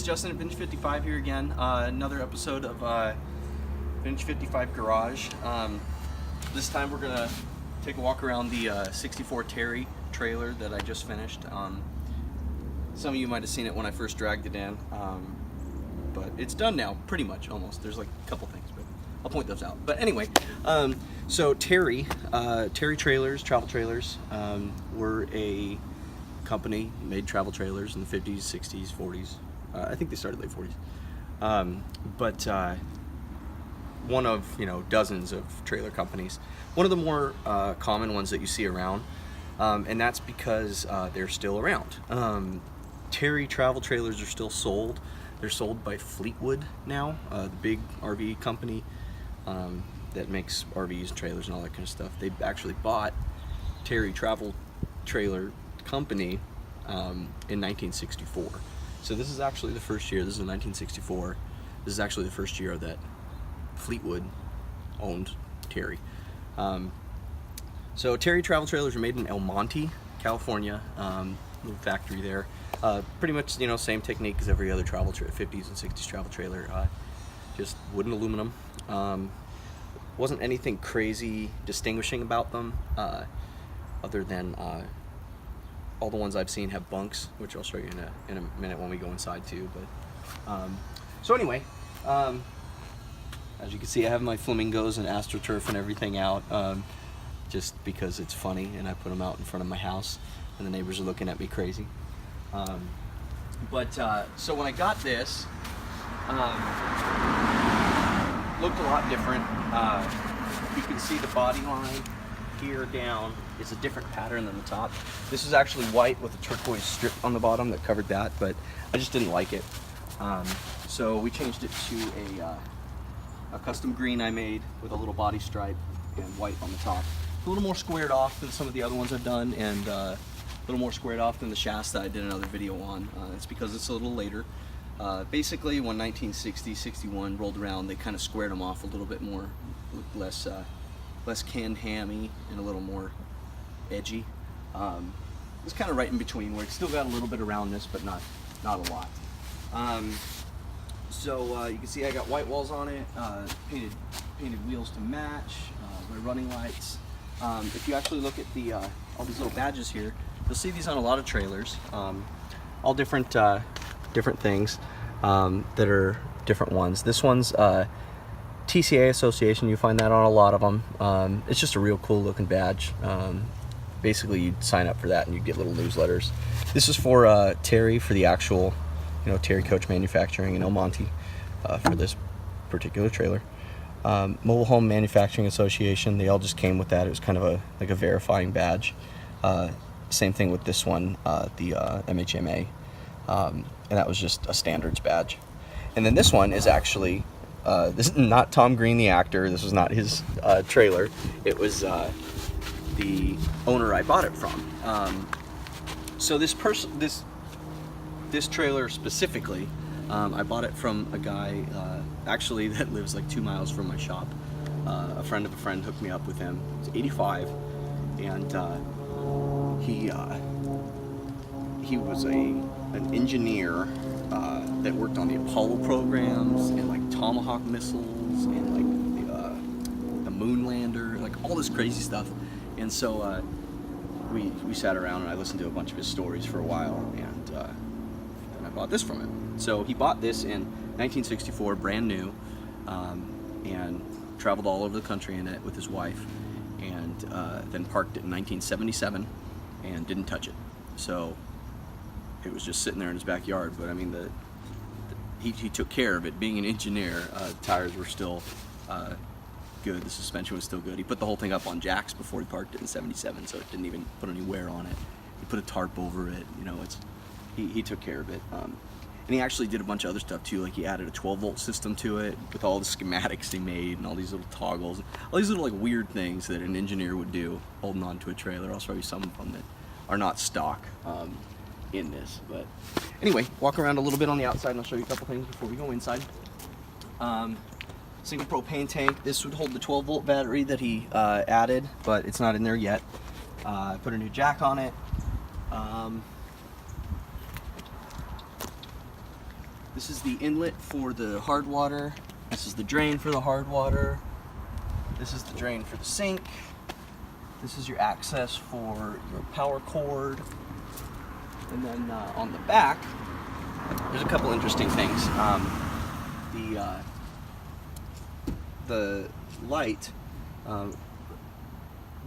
guys, Justin at V55 here again. Another episode of V55 Garage. This time we're gonna take a walk around the 64 Terry trailer that I just finished. Some of you might have seen it when I first dragged it in, but it's done now, pretty much, almost. There's like a couple things, but I'll point those out. But anyway, so Terry trailers, travel trailers, were a company, made travel trailers in the 50s, 60s, 40s. I think they started late 40s. But one of, dozens of trailer companies. One of the more common ones that you see around, and that's because they're still around. Terry travel trailers are still sold. They're sold by Fleetwood now, the big RV company that makes RVs and trailers and all that kind of stuff. They actually bought Terry Travel Trailer Company in 1964. So this is actually the first year. This is in 1964. This is actually the first year that Fleetwood owned Terry. So Terry Travel Trailers are made in El Monte, California. Little factory there. Pretty much, same technique as every other travel 50s and 60s travel trailer. Just wood and aluminum. Wasn't anything crazy distinguishing about them, other than all the ones I've seen have bunks, which I'll show you in a minute when we go inside too. But so anyway, as you can see, I have my flamingos and astroturf and everything out, just because it's funny, and I put them out in front of my house, and the neighbors are looking at me crazy. So when I got this, looked a lot different. You can see the body line here down is a different pattern than the top. This is actually white with a turquoise strip on the bottom that covered that, but I just didn't like it. So we changed it to a custom green I made with a little body stripe and white on the top. A little more squared off than some of the other ones I've done, and a little more squared off than the shafts that I did another video on. It's because it's a little later. Basically, when 1960, 61 rolled around, they kind of squared them off a little bit more, looked less canned hammy and a little more edgy. It's kind of right in between, where it's still got a little bit of roundness, but not a lot. So you can see I got white walls on it, painted wheels to match, my running lights. If you actually look at the all these little badges here, you'll see these on a lot of trailers, all different things that are different ones. This one's TCA Association. You find that on a lot of them. It's just a real cool looking badge. Basically, you'd sign up for that and you'd get little newsletters. This is for Terry, for the actual, Terry Coach Manufacturing in El Monte, for this particular trailer. Mobile Home Manufacturing Association, they all just came with that. It was kind of like a verifying badge. Same thing with this one, the MHMA, and that was just a standards badge. And then this one is actually, this is not Tom Green the actor. This was not his trailer. It was the owner I bought it from. So this trailer specifically, I bought it from a guy actually that lives like 2 miles from my shop. A friend of a friend hooked me up with him. He's 85, and he was an engineer that worked on the Apollo programs and like Tomahawk missiles and like the moon lander, like all this crazy stuff. And so we sat around and I listened to a bunch of his stories for a while, and I bought this from him. So he bought this in 1964, brand new, and traveled all over the country in it with his wife, and then parked it in 1977 and didn't touch it. So it was just sitting there in his backyard. But I mean, he took care of it. Being an engineer, the tires were still good. The suspension was still good. He put the whole thing up on jacks before he parked it in 77, so it didn't even put any wear on it. He put a tarp over it. He took care of it. And he actually did a bunch of other stuff too, like he added a 12-volt system to it with all the schematics he made and all these little toggles, all these little like weird things that an engineer would do holding on to a trailer. I'll show you some of them that are not stock in this. But anyway, walk around a little bit on the outside and I'll show you a couple things before we go inside. Single propane tank. This would hold the 12-volt battery that he added, but it's not in there yet. Put a new jack on it. This is the inlet for the hard water. This is the drain for the hard water. This is the drain for the sink. This is your access for your power cord. And then on the back, there's a couple interesting things. The light,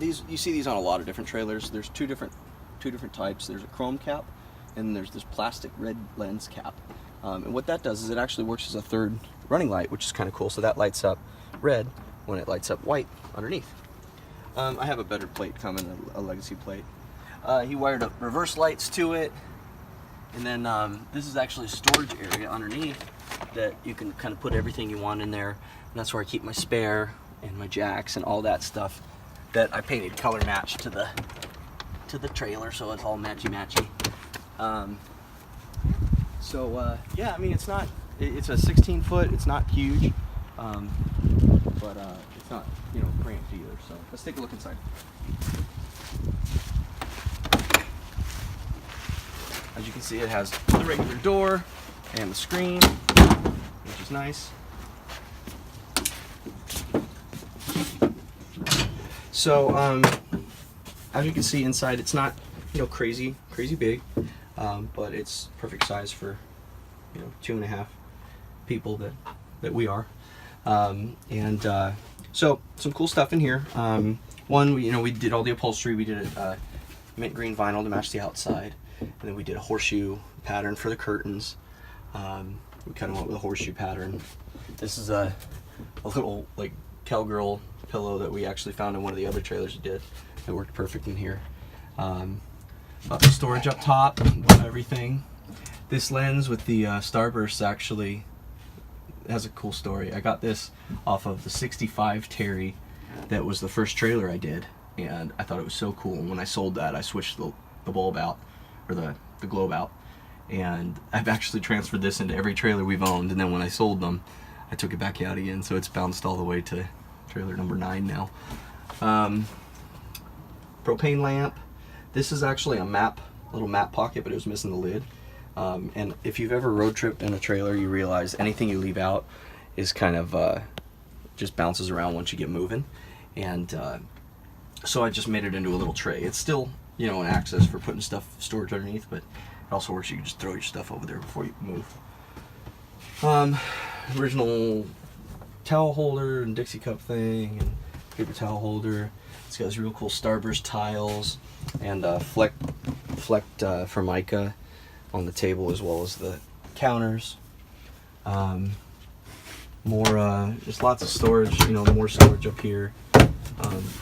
you see these on a lot of different trailers. There's two different types. There's a chrome cap, and there's this plastic red lens cap. And what that does is it actually works as a third running light, which is kind of cool. So that lights up red when it lights up white underneath. I have a better plate coming, a legacy plate. He wired up reverse lights to it, and then this is actually a storage area underneath that you can kind of put everything you want in there. And that's where I keep my spare and my jacks and all that stuff that I painted color match to the trailer, so it's all matchy. Yeah, I mean, it's a 16 foot, it's not huge, but it's not, cramped either. So let's take a look inside. As you can see, it has the regular door and the screen, which is nice. So as you can see inside, it's not crazy big, but it's perfect size for 2.5 people that we are. So some cool stuff in here. One, we did all the upholstery. We did it mint green vinyl to match the outside, and then we did a horseshoe pattern for the curtains. We kind of went with a horseshoe pattern. This is a little like cowgirl pillow that we actually found in one of the other trailers we did. It worked perfect in here. Got the storage up top, everything. This lens with the starbursts actually has a cool story. I got this off of the 65 Terry. That was the first trailer I did, and I thought it was so cool. And when I sold that, I switched the bulb out, or the globe out, and I've actually transferred this into every trailer we've owned. And then when I sold them, I took it back out again, so it's bounced all the way to trailer number 9 now. Propane lamp. This is actually a little map pocket, but it was missing the lid. And if you've ever road tripped in a trailer, you realize anything you leave out is kind of just bounces around once you get moving. And so I just made it into a little tray. It's still, an access for putting storage underneath, but it also works. You can just throw your stuff over there before you move. Original towel holder and Dixie cup thing and paper towel holder. It's got these real cool starburst tiles and flecked Formica on the table, as well as the counters. Just lots of storage, more storage up here.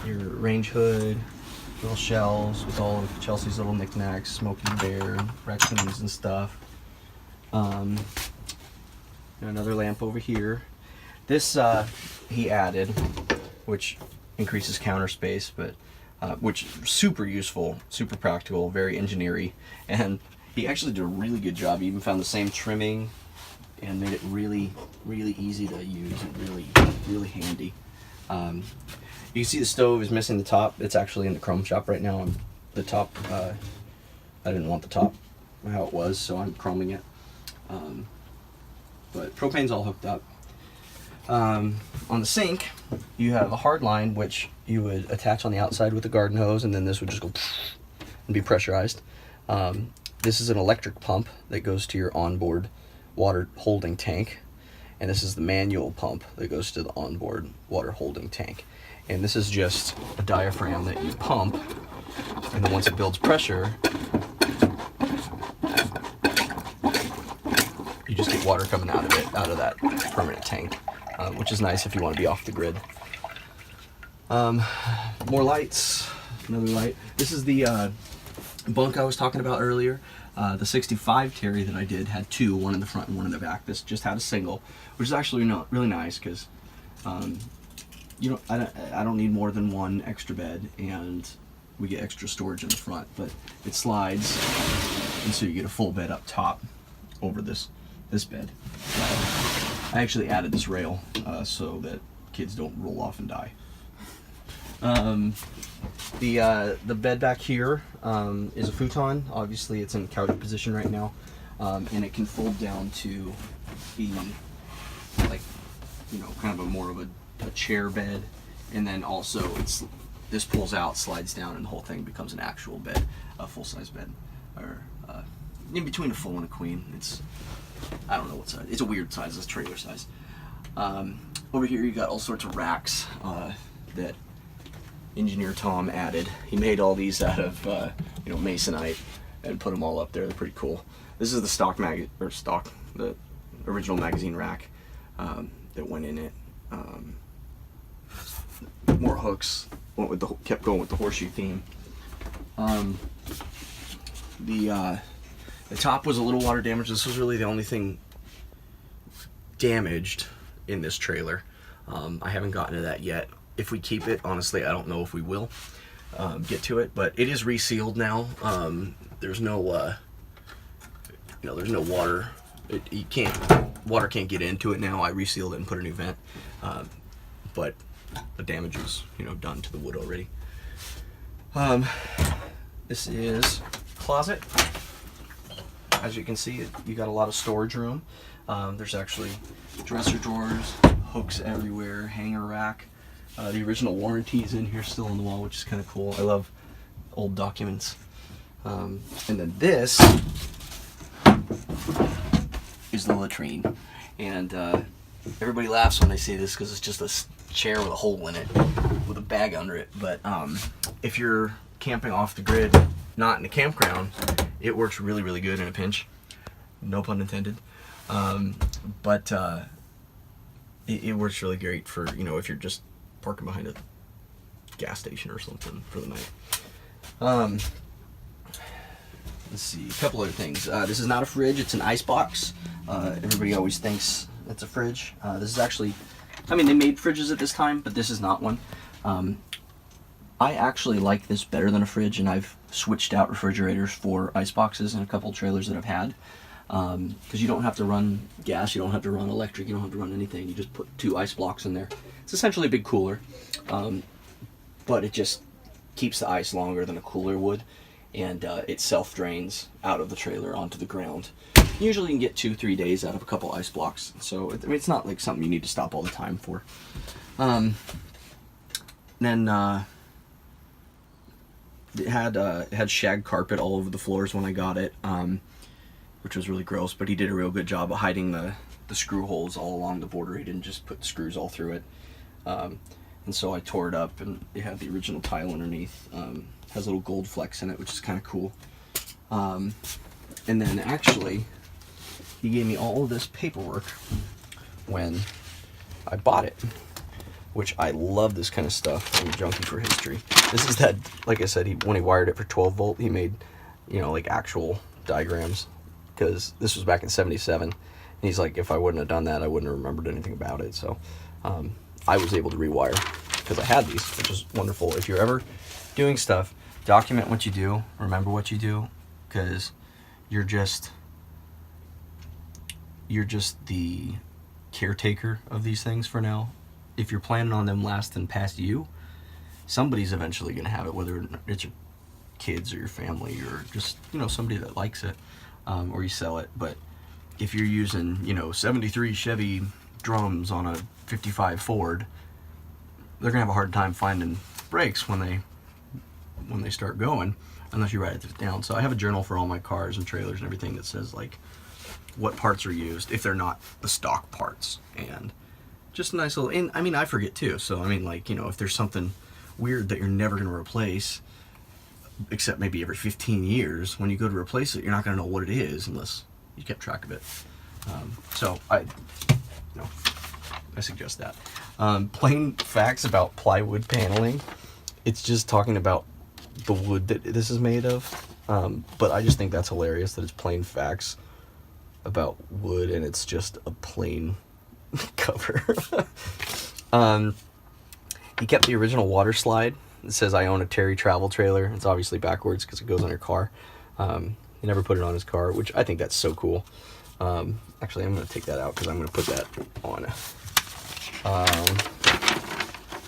Your range hood, little shelves with all of Chelsea's little knickknacks, Smokey Bear, raccoons and stuff. Another lamp over here. This he added, which increases counter space, but which is super useful, super practical, very engineering, and he actually did a really good job. He even found the same trimming and made it really easy to use and really handy. You can see the stove is missing the top. It's actually in the chrome shop right now. The top, I didn't want the top how it was, so I'm chroming it. But propane's all hooked up. On the sink, you have a hard line, which you would attach on the outside with a garden hose, and then this would just go and be pressurized. This is an electric pump that goes to your onboard water holding tank, and this is the manual pump that goes to the onboard water holding tank. And this is just a diaphragm that you pump, and then once it builds pressure, you just get water coming out of that permanent tank, which is nice if you want to be off the grid. More lights, another light. This is the bunk I was talking about earlier. The 65 Terry that I did had two, one in the front and one in the back. This just had a single, which is actually really nice because I don't need more than one extra bed, and we get extra storage in the front, but it slides, and so you get a full bed up top over this bed. I actually added this rail so that kids don't roll off and die. The bed back here is a futon. Obviously it's in couch position right now, and it can fold down to be like, you know, kind of a more of a chair bed, and then also this pulls out, slides down, and the whole thing becomes an actual bed, a full-size bed, or in between a full and a queen. It's, I don't know what size. It's a weird size. It's trailer size. Over here you got all sorts of racks that Engineer Tom added. He made all these out of you know, masonite and put them all up there. They're pretty cool. This is the the original magazine rack that went in it. More hooks. Kept going with the horseshoe theme. The top was a little water damaged. This was really the only thing damaged in this trailer. I haven't gotten to that yet. If we keep it, honestly, I don't know if we will get to it, but it is resealed now. There's no you know, there's no water. Water can't get into it now. I resealed it and put a new vent, but the damage is, you know, done to the wood already. This is closet. As you can see, you got a lot of storage room. There's actually dresser drawers, hooks everywhere, hanger rack. The original warranty is in here still on the wall, which is kind of cool. I love old documents. And then this is the latrine. And everybody laughs when they say this because it's just a chair with a hole in it with a bag under it. But if you're camping off the grid, not in a campground, it works really, really good in a pinch. No pun intended. But it works really great for, you know, if you're just parking behind a gas station or something for the night. Let's see, a couple other things. This is not a fridge, it's an ice box. Everybody always thinks it's a fridge. This is actually, I mean, they made fridges at this time, but this is not one. I actually like this better than a fridge, and I've switched out refrigerators for ice boxes in a couple trailers that I've had. Because you don't have to run gas, you don't have to run electric, you don't have to run anything. You just put 2 ice blocks in there. It's essentially a big cooler, but it just keeps the ice longer than a cooler would, and it self-drains out of the trailer onto the ground. Usually you can get 2-3 days out of a couple ice blocks, so I mean, it's not like something you need to stop all the time for. Then it had shag carpet all over the floors when I got it. Which was really gross, but he did a real good job of hiding the screw holes all along the border. He didn't just put the screws all through it. And so I tore it up, and it had the original tile underneath. Has little gold flecks in it, which is kind of cool. And then actually, he gave me all of this paperwork when I bought it, which I love this kind of stuff. I'm a junkie for history. This is that, like I said, when he wired it for 12 volt, he made, you know, like actual diagrams. Because this was back in '77, and he's like, if I wouldn't have done that, I wouldn't have remembered anything about it. So I was able to rewire because I had these, which is wonderful. If you're ever doing stuff, document what you do, remember what you do, because you're just the caretaker of these things for now. If you're planning on them lasting past you, somebody's eventually going to have it, whether it's your kids or your family or just, you know, somebody that likes it. Or you sell it. But if you're using, you know, 73 Chevy drums on a 55 Ford, they're gonna have a hard time finding brakes when they start going, unless you write it down. So I have a journal for all my cars and trailers and everything that says like what parts are used if they're not the stock parts, and just a nice little. And I mean, I forget too. So I mean, like, you know, if there's something weird that you're never gonna replace, except maybe every 15 years, when you go to replace it, you're not going to know what it is unless you kept track of it. So I suggest that. Plain facts about plywood paneling. It's just talking about the wood that this is made of. But I just think that's hilarious that it's plain facts about wood and it's just a plain cover. He kept the original water slide. It says, I own a Terry travel trailer. It's obviously backwards because it goes on your car. He never put it on his car, which I think that's so cool. Actually, I'm going to take that out because I'm going to put that on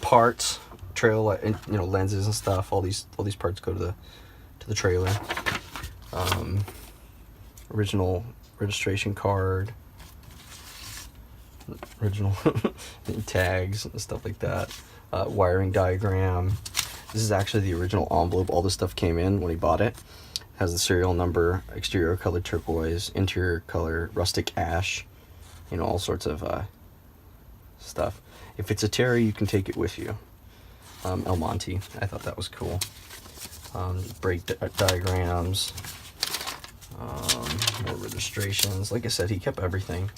parts, trail, and, you know, lenses and stuff. All these parts go to the trailer. Original registration card. original tags and stuff like that. Wiring diagram. This is actually the original envelope. All this stuff came in when he bought it. Has the serial number, exterior color turquoise, interior color rustic ash, you know, all sorts of stuff. If it's a Terry, you can take it with you. El Monte, I thought that was cool. Brake diagrams, more registrations. Like I said, he kept everything.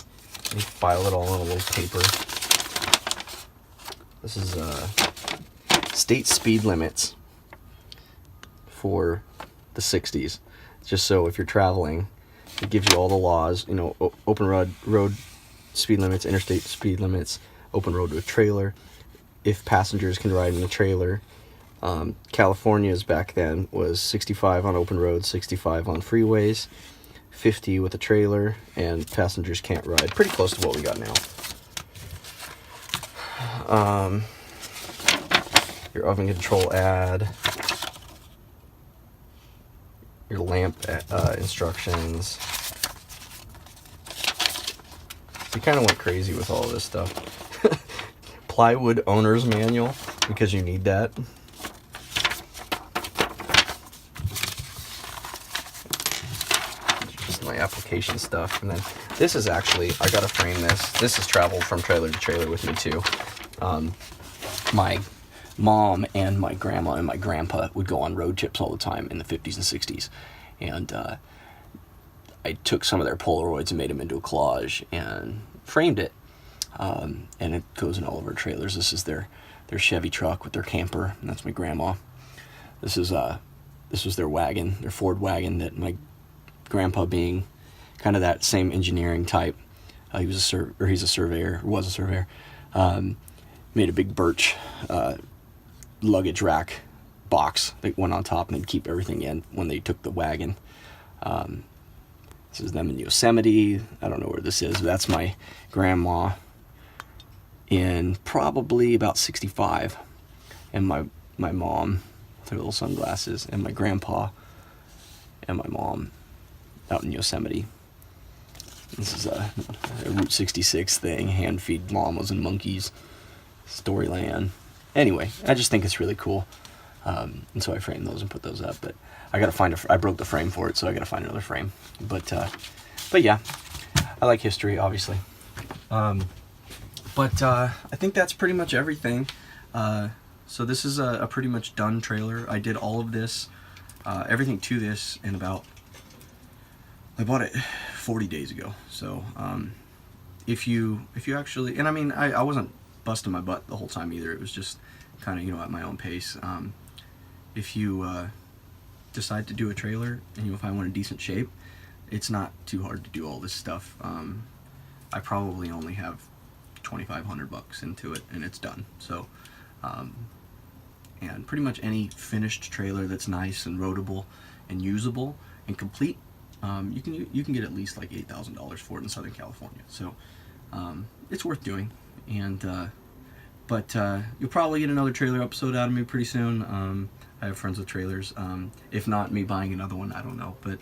He filed it all in a little paper. This is state speed limits for the 60s. Just so if you're traveling, it gives you all the laws, you know, open road speed limits, interstate speed limits, open road with trailer, if passengers can ride in a trailer. California's back then was 65 on open roads, 65 on freeways, 50 with a trailer, and passengers can't ride. Pretty close to what we got now. Your oven control ad, your lamp instructions. We kind of went crazy with all this stuff. Plywood owner's manual, because you need that. Just my application stuff. And then this is actually, I gotta frame this. This has traveled from trailer to trailer with me too. My mom and my grandma and my grandpa would go on road trips all the time in the 50s and 60s. And I took some of their Polaroids and made them into a collage and framed it. And it goes in all of our trailers. This is their Chevy truck with their camper, and that's my grandma. This was their wagon, their Ford wagon, that my grandpa, being kind of that same engineering type, he's a surveyor, made a big birch luggage rack box that went on top, and they'd keep everything in when they took the wagon. This is them in Yosemite. I don't know where this is, but that's my grandma in probably about 65, and my mom with her little sunglasses, and my grandpa and my mom out in Yosemite. This is a Route 66 thing, hand feed llamas and monkeys, Storyland. Anyway, I just think it's really cool, and so I framed those and put those up. But I gotta find I broke the frame for it, so I gotta find another frame. But yeah, I like history, obviously. But I think that's pretty much everything. So this is a pretty much done trailer. I did all of this, everything to this in about, I bought it 40 days ago. So if you actually, and I mean, I wasn't busting my butt the whole time either. It was just kind of, you know, at my own pace. If you decide to do a trailer and you find one in decent shape, it's not too hard to do all this stuff. I probably only have $2,500 into it and it's done. So and pretty much any finished trailer that's nice and roadable and usable and complete, you can get at least like $8,000 for it in Southern California. So it's worth doing. And but you'll probably get another trailer episode out of me pretty soon. I have friends with trailers. If not me buying another one, I don't know. But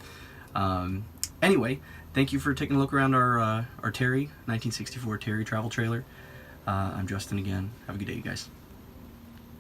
anyway, thank you for taking a look around our Terry 1964 Terry travel trailer. I'm Justin again. Have a good day, you guys.